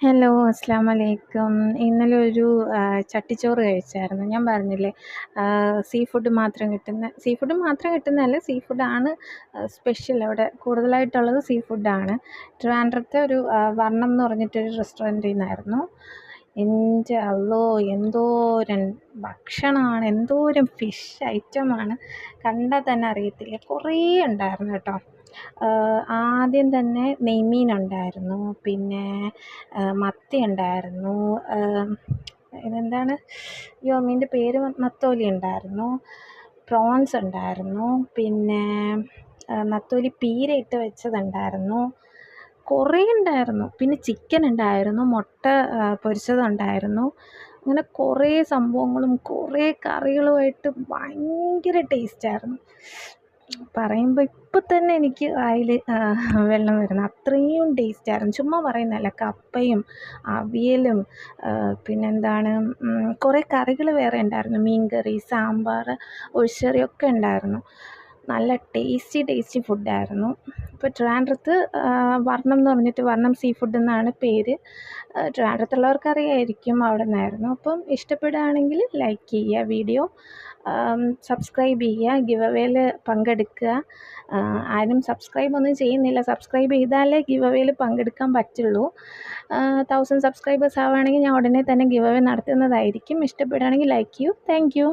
Hello, അസ്സലാമലൈക്കും. ഇന്നലെ ഒരു ചട്ടിച്ചോറ് കഴിച്ചായിരുന്നു. ഞാൻ പറഞ്ഞില്ലേ, സീ ഫുഡ് മാത്രം കിട്ടുന്നതല്ല, സീ ഫുഡാണ് സ്പെഷ്യൽ അവിടെ കൂടുതലായിട്ടുള്ളത് സീ ഫുഡാണ്. ട്രിവാൻഡ്രത്തെ ഒരു വർണ്ണം എന്ന് പറഞ്ഞിട്ടൊരു റെസ്റ്റോറൻറ്റിൽ നിന്നായിരുന്നു. എൻ്റെ അള്ളോ! എന്തോരം ഭക്ഷണമാണ്, എന്തോരം ഫിഷ് ഐറ്റമാണ്. കണ്ടാൽ തന്നെ അറിയത്തില്ല. കുറേ ഉണ്ടായിരുന്നു കേട്ടോ. ആദ്യം തന്നെ നെയ്മീനുണ്ടായിരുന്നു, പിന്നെ മത്തി ഉണ്ടായിരുന്നു, ഇതെന്താണ്, അയ്യോ മീനിൻ്റെ പേര് നത്തോലി ഉണ്ടായിരുന്നു, പ്രോൺസ് ഉണ്ടായിരുന്നു, പിന്നെ നത്തോലി പീര ഇട്ട് വെച്ചതുണ്ടായിരുന്നു, കുറേ ഉണ്ടായിരുന്നു. പിന്നെ ചിക്കൻ ഉണ്ടായിരുന്നു, മുട്ട പൊരിച്ചതുണ്ടായിരുന്നു. അങ്ങനെ കുറേ സംഭവങ്ങളും കുറേ കറികളുമായിട്ട് ഭയങ്കര ടേസ്റ്റായിരുന്നു. പറയുമ്പോൾ ഇപ്പം തന്നെ എനിക്ക് വായിൽ വെള്ളം വരുന്നു. അത്രയും ടേസ്റ്റായിരുന്നു. ചുമ്മാ പറയുന്നതല്ല. കപ്പയും അവിയലും പിന്നെന്താണ്, കുറേ കറികൾ വേറെ ഉണ്ടായിരുന്നു. മീൻ കറി, സാമ്പാർ, ഒഴിച്ചറി ഒക്കെ ഉണ്ടായിരുന്നു. നല്ല ടേസ്റ്റി ഫുഡായിരുന്നു. ഇപ്പോൾ ട്രിവാൻഡ്രത്ത് വർണ്ണം എന്ന് പറഞ്ഞിട്ട്, വർണ്ണം സീ ഫുഡ് എന്നാണ് പേര്. ട്രിവാൻഡ്രത്തുള്ളവർക്ക് അറിയായിരിക്കും. അവിടെ നിന്നായിരുന്നു. അപ്പം ഇഷ്ടപ്പെടുകയാണെങ്കിൽ ലൈക്ക് ചെയ്യുക വീഡിയോ, സബ്സ്ക്രൈബ് ചെയ്യുക, ഗിവ് അവേയിൽ പങ്കെടുക്കുക. ആരും സബ്സ്ക്രൈബൊന്നും ചെയ്യുന്നില്ല. സബ്സ്ക്രൈബ് ചെയ്താലേ ഗിവ് അവേയിൽ പങ്കെടുക്കാൻ പറ്റുള്ളൂ. 1000 സബ്സ്ക്രൈബേഴ്സ് ആവുകയാണെങ്കിൽ ഞാൻ ഉടനെ തന്നെ ഗിവ് അവേ നടത്തുന്നതായിരിക്കും. ഇഷ്ടപ്പെടുകയാണെങ്കിൽ ലൈക്ക് ചെയ്യൂ. Thank you.